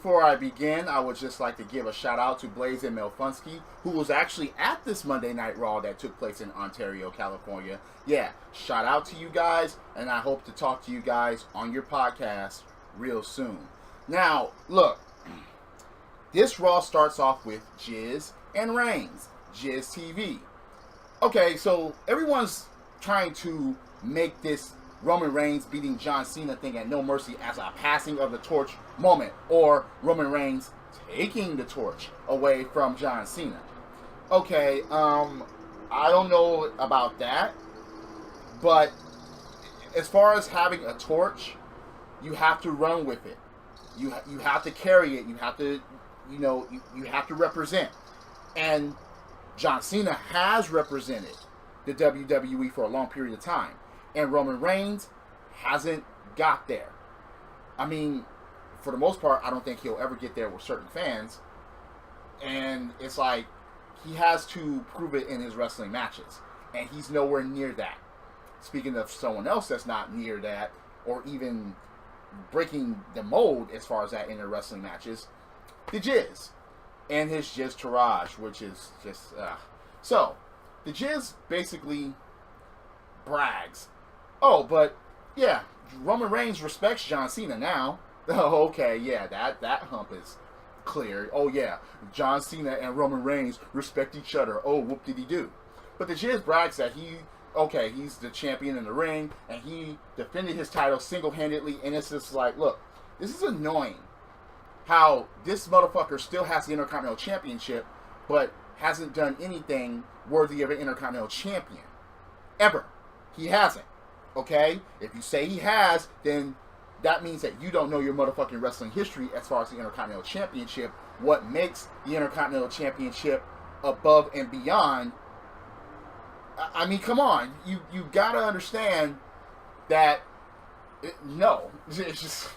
before I begin, I would just like to give a shout out to Blaze and Melfunsky, who was actually at this Monday Night Raw that took place in Ontario, California. Yeah, shout out to you guys, and I hope to talk to you guys on your podcast real soon. Now, look, this Raw starts off with Jizz and Reigns, Jizz TV. Okay, so everyone's trying to make this Roman Reigns beating John Cena thing at No Mercy as a passing of the torch moment, or Roman Reigns taking the torch away from John Cena. Okay, I don't know about that, but as far as having a torch, you have to run with it. You have to carry it. You have to, you have to represent. And John Cena has represented the WWE for a long period of time. And Roman Reigns hasn't got there. I mean, for the most part, I don't think he'll ever get there with certain fans. And it's like, he has to prove it in his wrestling matches. And he's nowhere near that. Speaking of someone else that's not near that, or even breaking the mold as far as that in their wrestling matches, the Jizz. And his Jizz Taraj, which is just... So, the Jizz basically brags. Oh, but, yeah, Roman Reigns respects John Cena now. Oh, okay, yeah, that hump is cleared. Oh, yeah, John Cena and Roman Reigns respect each other. Oh, whoop-diddy-doo. But the Jizz brags that he's the champion in the ring, and he defended his title single-handedly, and it's just like, look, this is annoying. How this motherfucker still has the Intercontinental Championship, but hasn't done anything worthy of an Intercontinental Champion. Ever. He hasn't. Okay? If you say he has, then that means that you don't know your motherfucking wrestling history as far as the Intercontinental Championship. What makes the Intercontinental Championship above and beyond. I mean, come on. You gotta understand that no. It's just...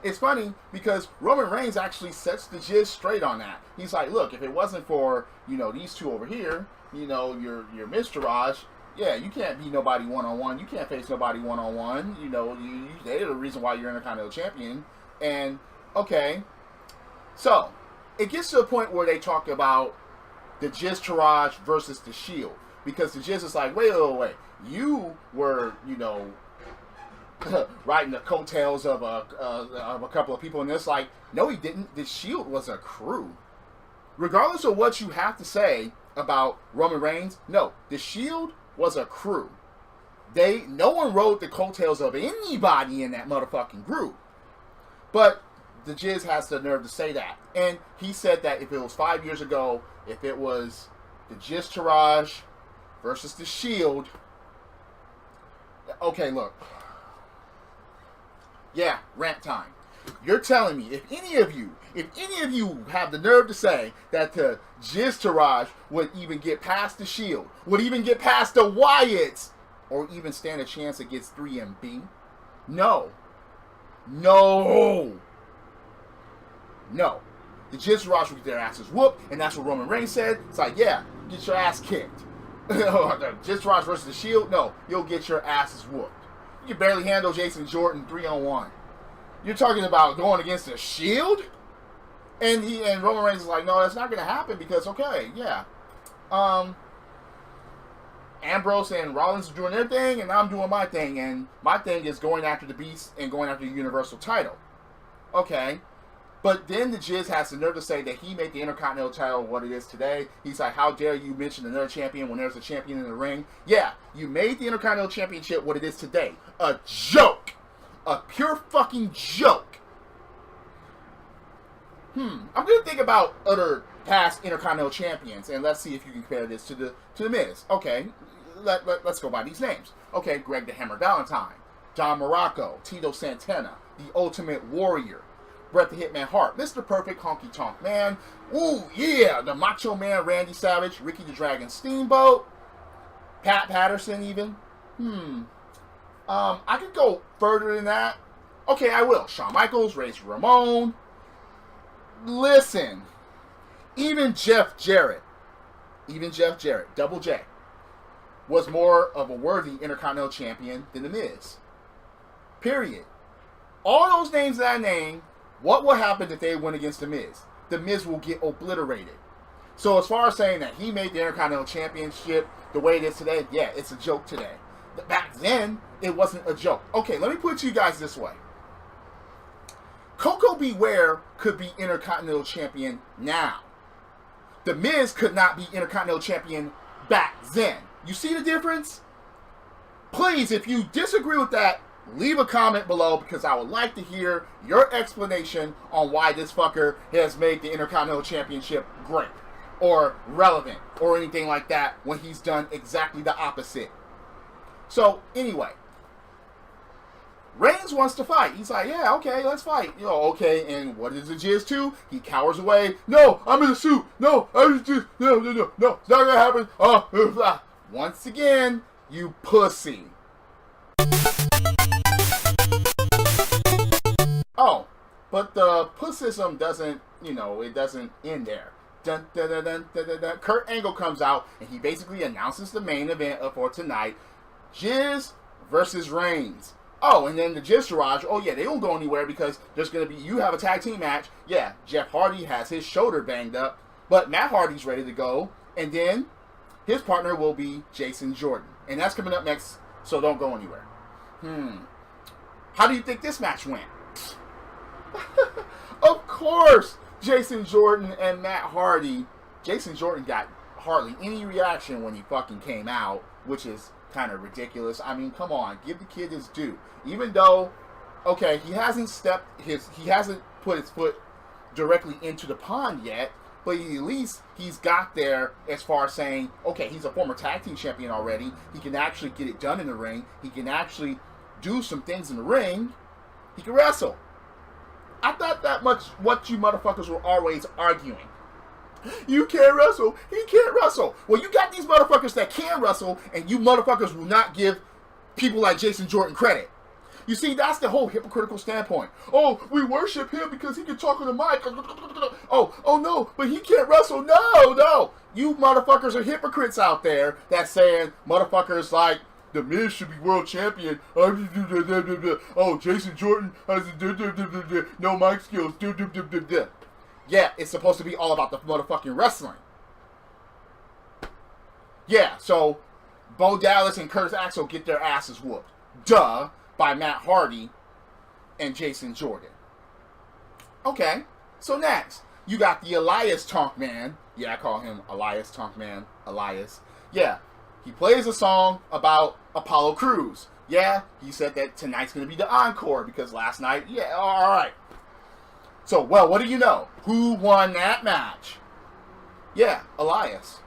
It's funny because Roman Reigns actually sets the Jizz straight on that. He's like, look, if it wasn't for, these two over here, your Mr. Raj, yeah, you can't be nobody one-on-one. You can't face nobody one-on-one. They're the reason why you're Intercontinental Champion. And, okay, so it gets to a point where they talk about the Jizz Taraj versus the Shield. Because the Jizz is like, wait. You were, riding the coattails of a couple of people, and it's like, no, he didn't. The Shield was a crew. Regardless of what you have to say about Roman Reigns, no, the Shield was a crew. No one rode the coattails of anybody in that motherfucking group. But the Jizz has the nerve to say that, and he said that if it was 5 years ago, if it was the Jizz Taraj versus the Shield, okay, look. Yeah, rant time. You're telling me, if any of you have the nerve to say that the Jizz Taraj would even get past the Shield, would even get past the Wyatts, or even stand a chance against 3MB, no. The Jizz Taraj would get their asses whooped, and that's what Roman Reigns said. It's like, yeah, get your ass kicked. The Jizz Taraj versus the Shield, no, you'll get your asses whooped. You can barely handle Jason Jordan 3-on-1. You're talking about going against the Shield? And Roman Reigns is like, no, that's not going to happen because, okay, yeah. Ambrose and Rollins are doing their thing, and I'm doing my thing. And my thing is going after the Beast and going after the Universal title. Okay. But then the Jizz has the nerve to say that he made the Intercontinental title what it is today. He's like, how dare you mention another champion when there's a champion in the ring? Yeah, you made the Intercontinental Championship what it is today. A joke. A pure fucking joke. I'm going to think about other past Intercontinental Champions, and let's see if you can compare this to the Miz. Okay, let's go by these names. Okay, Greg the Hammer Valentine, Don Morocco, Tito Santana, The Ultimate Warrior, Bret the Hitman Hart, Mr. Perfect Honky Tonk Man, ooh yeah, the Macho Man Randy Savage, Ricky the Dragon Steamboat, Pat Patterson even. I could go further than that. Okay, I will. Shawn Michaels, Razor Ramon. Listen, even Jeff Jarrett, Double J, was more of a worthy Intercontinental Champion than The Miz. Period. All those names that I named What will happen if they win against The Miz? The Miz will get obliterated. So as far as saying that he made the Intercontinental Championship the way it is today, yeah, it's a joke today. Back then, it wasn't a joke. Okay, let me put it to you guys this way. Coco Beware could be Intercontinental Champion now. The Miz could not be Intercontinental Champion back then. You see the difference? Please, if you disagree with that, leave a comment below because I would like to hear your explanation on why this fucker has made the Intercontinental Championship great or relevant or anything like that when he's done exactly the opposite. So, anyway, Reigns wants to fight. He's like, yeah, okay, let's fight. You know, okay, and what does the Jizz do? He cowers away. No, I'm in a suit. No, I'm just, no, it's not gonna happen. Once again, you pussy. Oh, but the pussism doesn't, it doesn't end there. Dun, dun, dun, dun, dun, dun, dun. Kurt Angle comes out, and he basically announces the main event for tonight. Jizz versus Reigns. Oh, and then the Jizz Garage, oh yeah, they don't go anywhere because there's going to be, you have a tag team match. Yeah, Jeff Hardy has his shoulder banged up, but Matt Hardy's ready to go. And then his partner will be Jason Jordan. And that's coming up next, so don't go anywhere. How do you think this match went? Of course, Jason Jordan and Matt Hardy. Jason Jordan got hardly any reaction when he fucking came out, which is kind of ridiculous. I mean, come on, give the kid his due. Even though, okay, he hasn't put his foot directly into the pond yet, but at least he's got there as far as saying, okay, he's a former tag team champion already. He can actually get it done in the ring. He can actually do some things in the ring. He can wrestle. I thought that much what you motherfuckers were always arguing. You can't wrestle. He can't wrestle. Well, you got these motherfuckers that can wrestle, and you motherfuckers will not give people like Jason Jordan credit. You see, that's the whole hypocritical standpoint. Oh, we worship him because he can talk on the mic. Oh no, but he can't wrestle. No. You motherfuckers are hypocrites out there that's saying motherfuckers like The Miz should be world champion. Oh, Jason Jordan has no mic skills. Yeah, it's supposed to be all about the motherfucking wrestling. Yeah, so Bo Dallas and Curtis Axel get their asses whooped. Duh. By Matt Hardy and Jason Jordan. Okay, so next, you got the Elias Tonk Man. Yeah, I call him Elias Tonk Man. Elias. Yeah, he plays a song about Apollo Crews. Yeah, he said that tonight's going to be the encore because last night, yeah, alright. So, well, what do you know? Who won that match? Yeah, Elias.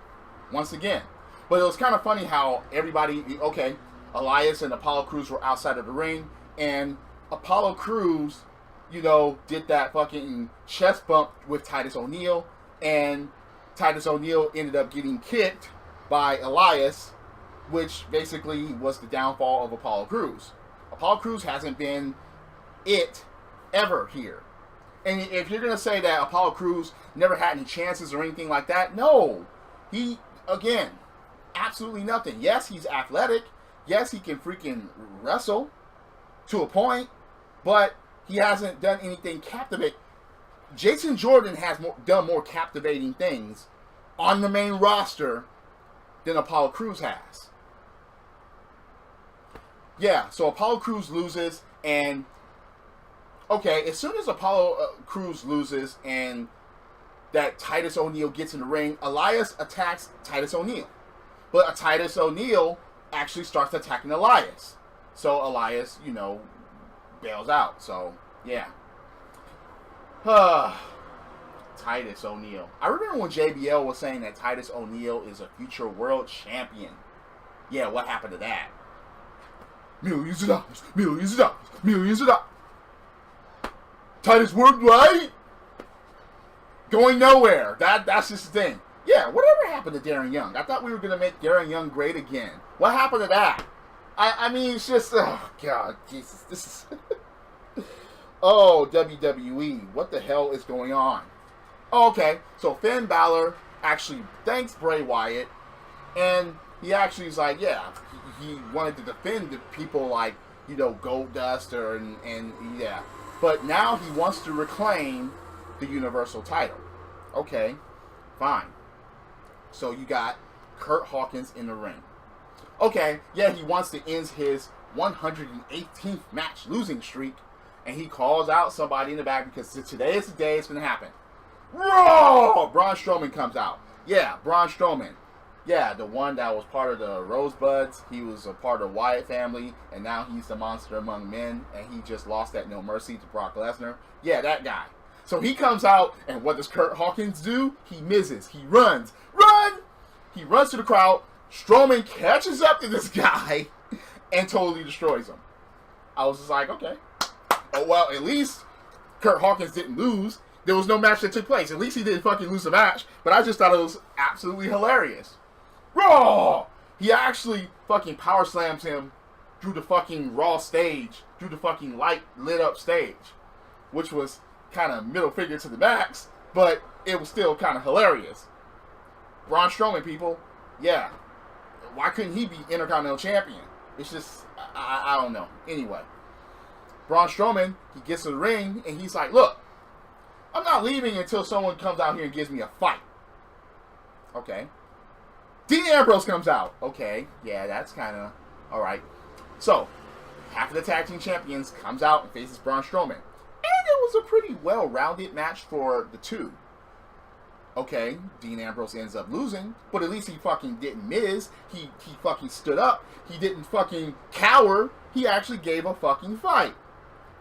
Once again. But it was kind of funny how everybody, okay, Elias and Apollo Crews were outside of the ring, and Apollo Crews, did that fucking chest bump with Titus O'Neil, and Titus O'Neil ended up getting kicked by Elias, which basically was the downfall of Apollo Crews. Apollo Crews hasn't been it ever here. And if you're going to say that Apollo Crews never had any chances or anything like that, no. He, again, absolutely nothing. Yes, he's athletic. Yes, he can freaking wrestle to a point, but he hasn't done anything captivating. Jason Jordan has done more captivating things on the main roster than Apollo Crews has. Yeah, so Apollo Crews loses, and okay, as soon as Apollo Crews loses and that Titus O'Neil gets in the ring, Elias attacks Titus O'Neil. But Titus O'Neil actually starts attacking Elias. So Elias, bails out. So, yeah. Titus O'Neil. I remember when JBL was saying that Titus O'Neil is a future world champion. Yeah, what happened to that? Millions of dollars. Millions of dollars. Millions of dollars. Titus Worldwide? Going nowhere. That's just the thing. Yeah, whatever happened to Darren Young? I thought we were going to make Darren Young great again. What happened to that? I mean, it's just, oh, God, Jesus, this is, oh, WWE, what the hell is going on? Oh, okay, so Finn Balor actually thanks Bray Wyatt, and he actually is like, yeah, he wanted to defend the people like, Goldust, and yeah, But now he wants to reclaim the Universal title. Okay, fine. So you got Curt Hawkins in the ring. Okay, yeah, he wants to end his 118th match losing streak, and he calls out somebody in the back because today is the day it's going to happen. Raw! Braun Strowman comes out. Yeah, Braun Strowman. Yeah, the one that was part of the Rosebuds. He was a part of the Wyatt family, and now he's the monster among men, and he just lost at No Mercy to Brock Lesnar. Yeah, that guy. So he comes out, and what does Curt Hawkins do? He misses. He runs. Run! He runs to the crowd. Strowman catches up to this guy and totally destroys him. I was just like, okay. Oh, well, at least Curt Hawkins didn't lose. There was no match that took place. At least he didn't fucking lose the match. But I just thought it was absolutely hilarious. Raw! He actually fucking power slams him through the fucking Raw stage, through the fucking light lit up stage, which was kind of middle figure to the max, but it was still kind of hilarious. Braun Strowman, people, yeah. Why couldn't he be Intercontinental Champion? It's just, I don't know. Anyway, Braun Strowman, he gets to the ring, and he's like, look, I'm not leaving until someone comes out here and gives me a fight. Okay. Dean Ambrose comes out. Okay, yeah, that's kind of alright. So, half of the tag team champions comes out and faces Braun Strowman. And it was a pretty well-rounded match for the two. Okay, Dean Ambrose ends up losing, but at least he fucking didn't miss. He fucking stood up. He didn't fucking cower. He actually gave a fucking fight.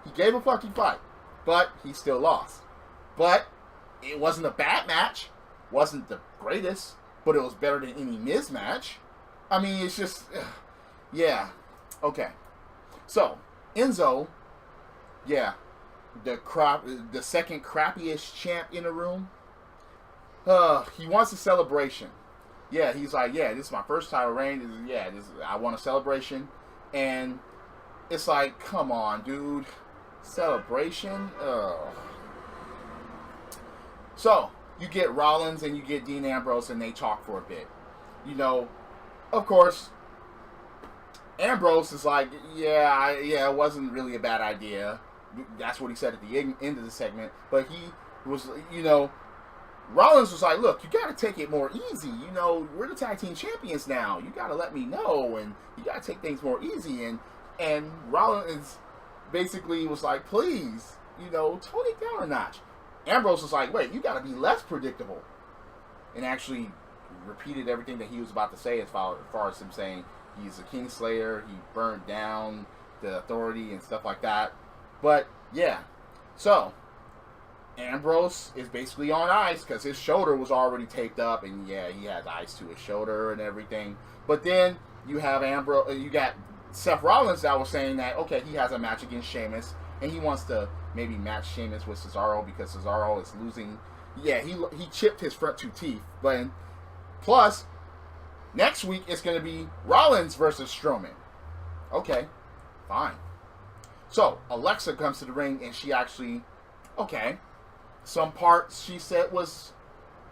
He gave a fucking fight. But he still lost. But it wasn't a bad match. Wasn't the greatest. But it was better than any Miz match. I mean, it's just... yeah. Okay. So, Enzo... yeah. The second crappiest champ in the room. He wants a celebration. Yeah, he's like, yeah, this is my first title reign. I want a celebration. And it's like, come on, dude. Celebration? Ugh. So, you get Rollins and you get Dean Ambrose and they talk for a bit. You know, of course, Ambrose is like, yeah, it wasn't really a bad idea. That's what he said at the end of the segment. But he was, you know, Rollins was like, look, you got to take it more easy. You know, we're the tag team champions now. You got to let me know, and you got to take things more easy. And Rollins basically was like, please, you know, tone it down a notch. Ambrose was like, wait, you got to be less predictable. And actually repeated everything that he was about to say as far as him saying he's a Kingslayer, he burned down the Authority and stuff like that. But, yeah. So, Ambrose is basically on ice because his shoulder was already taped up, and yeah, he has ice to his shoulder and everything. But then you have you got Seth Rollins that was saying that, okay, he has a match against Sheamus, and he wants to maybe match Sheamus with Cesaro because Cesaro is losing. Yeah, he chipped his front two teeth. But plus, next week it's going to be Rollins versus Strowman. Okay, fine. So, Alexa comes to the ring, and she actually, okay, some parts she said was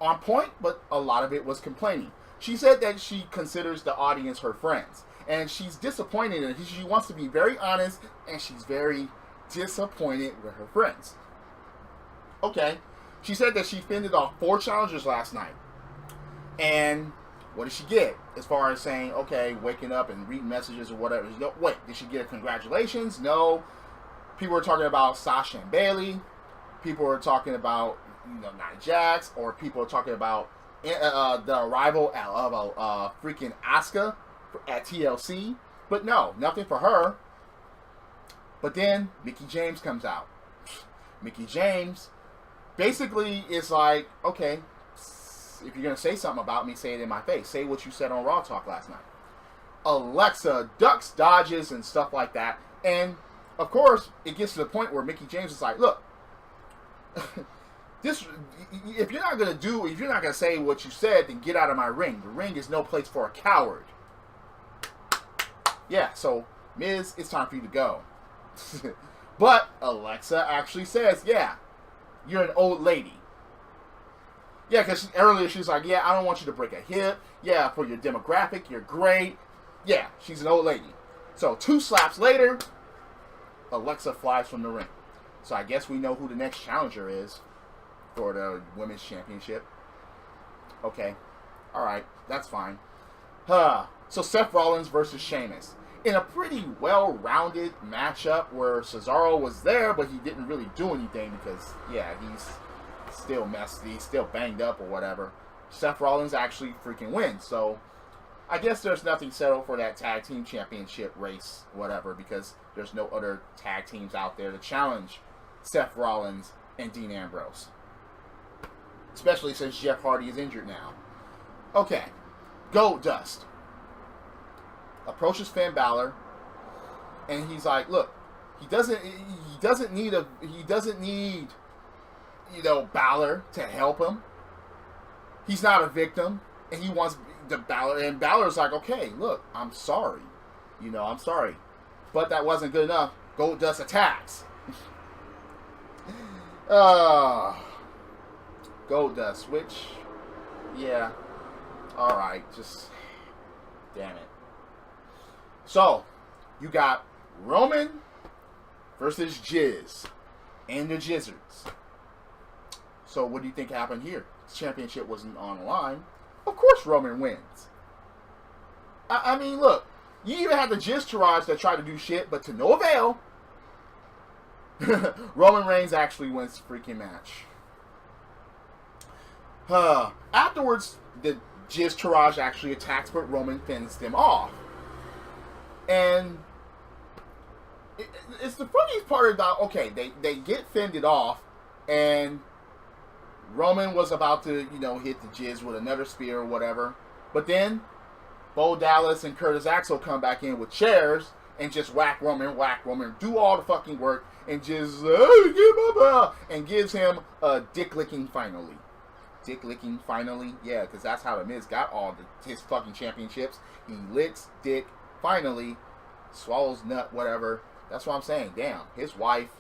on point, but a lot of it was complaining. She said that she considers the audience her friends, and she's disappointed, and she wants to be very honest, and she's very disappointed with her friends. Okay, she said that she fended off 4 challengers last night, and what did she get? As far as saying, okay, waking up and reading messages or whatever. No, wait, did she get a congratulations? No. People were talking about Sasha and Bayley. People were talking about, you know, Nia Jax, or people were talking about the arrival of freaking Asuka at TLC. But no, nothing for her. But then Mickie James comes out. Mickie James basically is like, okay, if you're going to say something about me, say it in my face. Say what you said on Raw Talk last night. Alexa ducks, dodges, and stuff like that. And, of course, it gets to the point where Mickie James is like, look, if you're not going to say what you said, then get out of my ring. The ring is no place for a coward. Yeah, so, Miz, it's time for you to go. But Alexa actually says, yeah, you're an old lady. Yeah, because earlier she was like, yeah, I don't want you to break a hip. Yeah, for your demographic, you're great. Yeah, she's an old lady. So 2 slaps later, Alexa flies from the ring. So I guess we know who the next challenger is for the Women's Championship. Okay. Alright. That's fine. So Seth Rollins versus Sheamus. In a pretty well-rounded matchup where Cesaro was there, but he didn't really do anything because, yeah, he's still messy, he's still banged up or whatever. Seth Rollins actually freaking wins. So I guess there's nothing settled for that tag team championship race, whatever, because there's no other tag teams out there to challenge Seth Rollins and Dean Ambrose. Especially since Jeff Hardy is injured now. Okay. Goldust approaches Finn Balor, and he's like, "Look, he doesn't need Balor to help him. He's not a victim, and he wants the Balor." And Balor's like, "Okay, look, I'm sorry, I'm sorry, but that wasn't good enough." Goldust attacks. Goldust, which, yeah, all right, just damn it. So, you got Roman versus Jizz and the Jizzards. So, what do you think happened here? This championship wasn't on the line. Of course Roman wins. I mean, look, you even had the Jizz Taraj that tried to do shit, but to no avail. Roman Reigns actually wins the freaking match. Afterwards, the Jizz Taraj actually attacks, but Roman fends them off. And it's the funniest part about, okay, they get fended off, and Roman was about to, hit the Jizz with another spear or whatever. But then Bo Dallas and Curtis Axel come back in with chairs and just whack Roman, do all the fucking work, and just and gives him a dick licking finally. Dick licking finally? Yeah, because that's how The Miz got all his fucking championships. He licks dick finally, swallows nut, whatever. That's what I'm saying. Damn, his wife,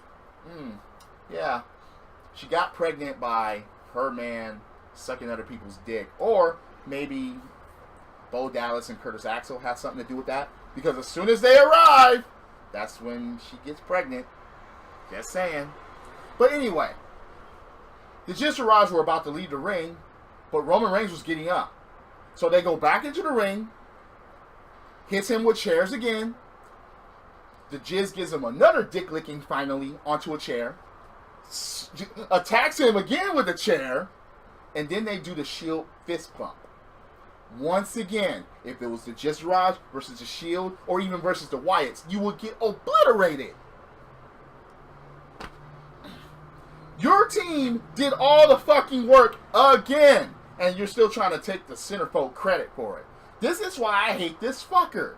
yeah, she got pregnant by her man sucking other people's dick. Or maybe Bo Dallas and Curtis Axel have something to do with that, because as soon as they arrive, that's when she gets pregnant. Just saying. But anyway, the Jizz Taraj were about to leave the ring, but Roman Reigns was getting up. So they go back into the ring, hits him with chairs again. The Jizz gives him another dick licking finally onto a chair. Attacks him again with a chair. And then they do the Shield fist bump. Once again, if it was the Jizz Taraj versus the Shield, or even versus the Wyatts, you would get obliterated. Your team did all the fucking work again, and you're still trying to take the centerfold credit for it. This is why I hate this fucker.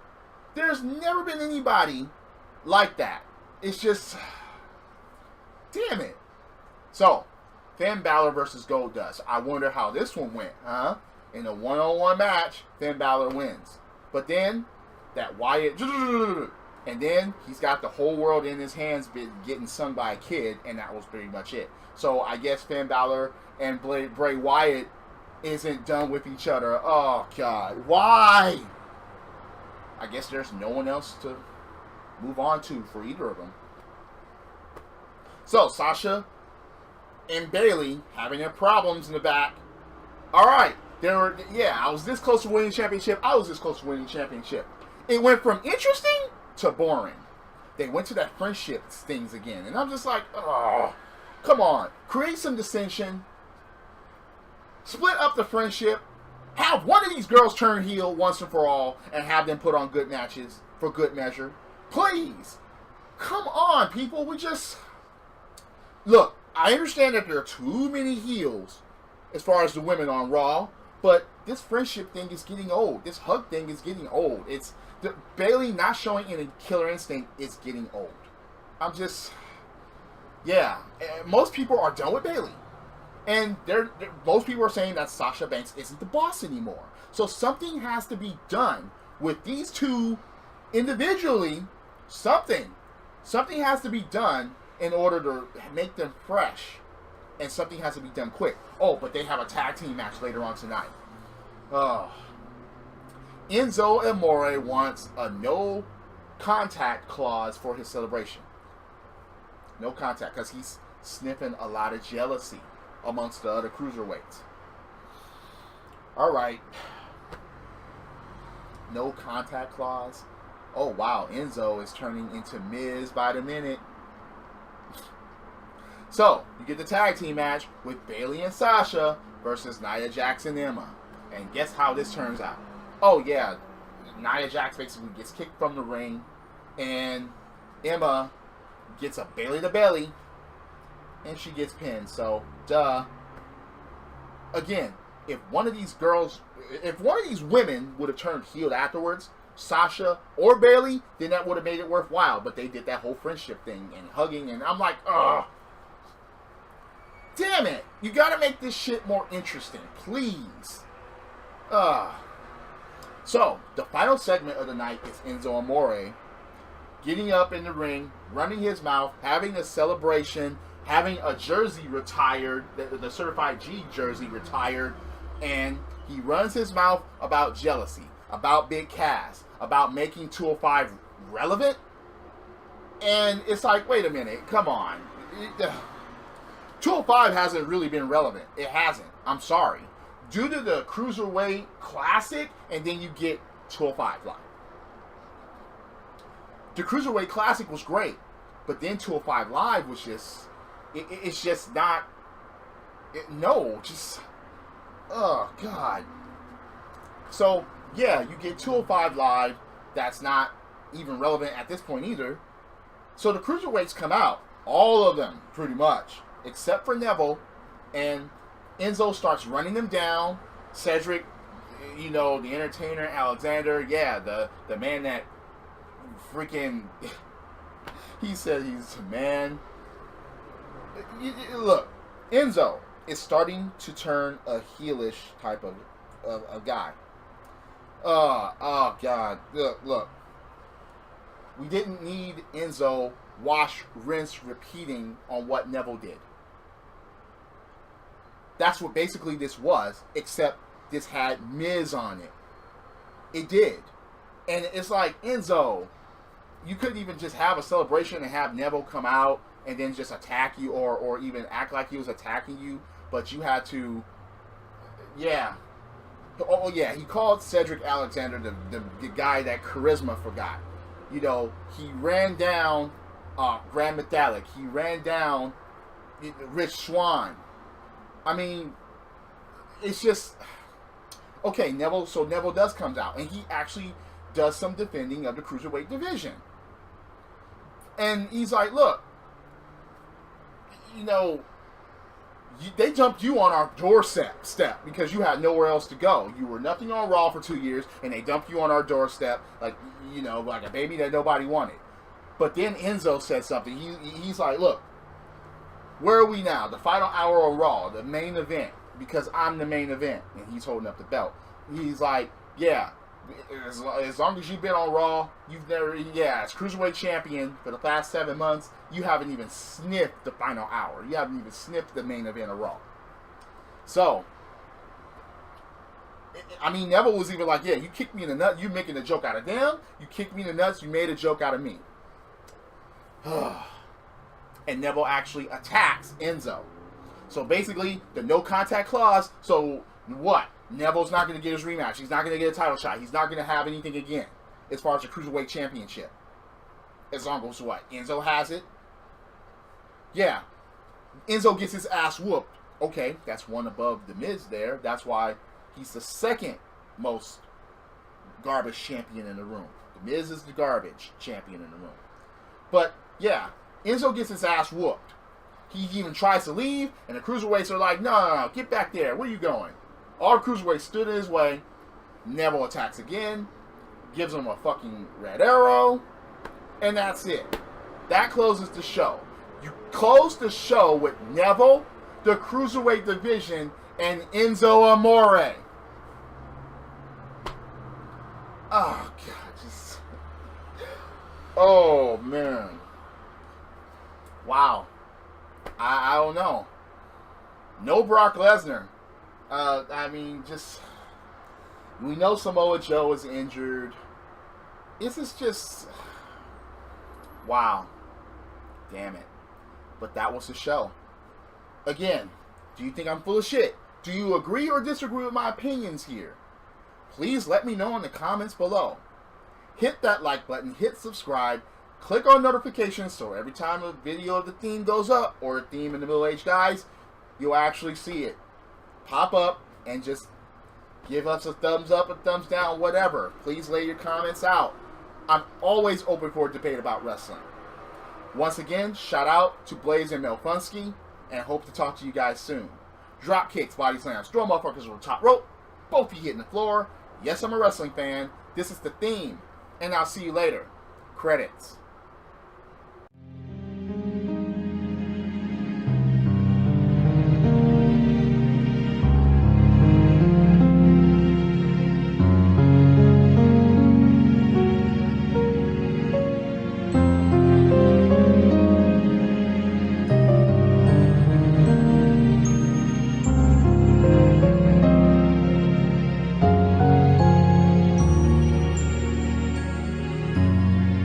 There's never been anybody like that. It's just, damn it. So, Finn Balor versus Goldust. I wonder how this one went, huh? In a one-on-one match, Finn Balor wins. But then, that Wyatt, and then he's got the whole world in his hands getting sung by a kid, and that was pretty much it. So I guess Finn Balor and Bray Wyatt isn't done with each other. Oh, God. Why? I guess there's no one else to move on to for either of them. So, Sasha and Bayley having their problems in the back. All right. I was this close to winning the championship. I was this close to winning the championship. It went from interesting to boring. They went to that friendship things again. And I'm just like, oh, come on. Create some dissension. Split up the friendship. Have one of these girls turn heel once and for all and have them put on good matches for good measure. Please. Come on, people. Look, I understand that there are too many heels as far as the women on Raw, but this friendship thing is getting old. This hug thing is getting old. Bayley not showing any killer instinct is getting old. Most people are done with Bayley. And most people are saying that Sasha Banks isn't the boss anymore. So something has to be done with these two individually. Something has to be done in order to make them fresh. And something has to be done quick. Oh, but they have a tag team match later on tonight. Enzo Amore wants a no contact clause for his celebration. No contact, because he's sniffing a lot of jealousy amongst the other cruiserweights. All right. No contact clause. Oh, wow. Enzo is turning into Miz by the minute. So, you get the tag team match with Bayley and Sasha versus Nia Jax and Emma. And guess how this turns out? Oh, yeah. Nia Jax basically gets kicked from the ring. And Emma gets a Bayley to belly. And she gets pinned. So, duh. Again, if one of these women would have turned heel afterwards, Sasha or Bayley, then that would have made it worthwhile. But they did that whole friendship thing and hugging. And I'm like, ugh. Damn it. You got to make this shit more interesting. Please. So, the final segment of the night is Enzo Amore getting up in the ring, running his mouth, having a celebration, having a jersey retired, the Certified G jersey retired, and he runs his mouth about jealousy, about Big Cass, about making 205 relevant. And it's like, wait a minute, come on. 205 hasn't really been relevant. It hasn't. I'm sorry. Due to the Cruiserweight Classic, and then you get 205 Live. The Cruiserweight Classic was great, but then 205 Live was just, it's just not, oh, God. So, yeah, you get 205 Live, that's not even relevant at this point either. So the Cruiserweights come out, all of them, pretty much, except for Neville, and Enzo starts running them down. Cedric, the entertainer, Alexander, yeah, the man that freaking, he said he's a man. Look, Enzo is starting to turn a heelish type of guy. Oh, God. Look. We didn't need Enzo wash, rinse, repeating on what Neville did. That's what basically this was, except this had Miz on it. It did. And it's like, Enzo, you couldn't even just have a celebration and have Neville come out and then just attack you or even act like he was attacking you, but you had to, yeah. Oh, yeah, he called Cedric Alexander the guy that charisma forgot. He ran down Grand Metalik. He ran down Rich Swann. I mean, it's just, okay, Neville does come out, and he actually does some defending of the Cruiserweight division. And he's like, look, they jumped you on our doorstep because you had nowhere else to go. You were nothing on Raw for 2 years, and they dumped you on our doorstep like a baby that nobody wanted. But then Enzo said something. He's like, look, where are we now? The final hour of Raw, the main event, because I'm the main event. And he's holding up the belt. He's like, yeah, as long as you've been on Raw, you've never, as Cruiserweight Champion for the past 7 months, you haven't even sniffed the final hour. You haven't even sniffed the main event of Raw. So, I mean, Neville was even like, yeah, you kicked me in the nuts. You making a joke out of them. You kicked me in the nuts. You made a joke out of me. And Neville actually attacks Enzo. So basically, the no contact clause. So what? Neville's not going to get his rematch. He's not going to get a title shot. He's not going to have anything again as far as the Cruiserweight Championship. As long as what? Enzo has it. Yeah. Enzo gets his ass whooped. Okay, that's one above The Miz there. That's why he's the second most garbage champion in the room. The Miz is the garbage champion in the room. But, yeah, Enzo gets his ass whooped. He even tries to leave, and the Cruiserweights are like, no, get back there. Where are you going? All the Cruiserweights stood in his way. Neville attacks again. Gives him a fucking red arrow. And that's it. That closes the show. You close the show with Neville, the Cruiserweight division, and Enzo Amore. Oh, God. Oh, man. Wow. I don't know. No Brock Lesnar. We know Samoa Joe is injured. This is just, wow. Damn it. But that was the show. Again, do you think I'm full of shit? Do you agree or disagree with my opinions here? Please let me know in the comments below. Hit that like button, hit subscribe, click on notifications so every time a video of the theme goes up, or a theme in the middle-aged guys, you'll actually see it pop up, and just give us a thumbs up, a thumbs down, whatever. Please lay your comments out. I'm always open for a debate about wrestling. Once again, shout out to Blaze and Melfunsky, and hope to talk to you guys soon. Drop kicks, body slams, throw motherfuckers on the top rope, both feet hitting the floor. Yes, I'm a wrestling fan. This is the theme, and I'll see you later. Credits.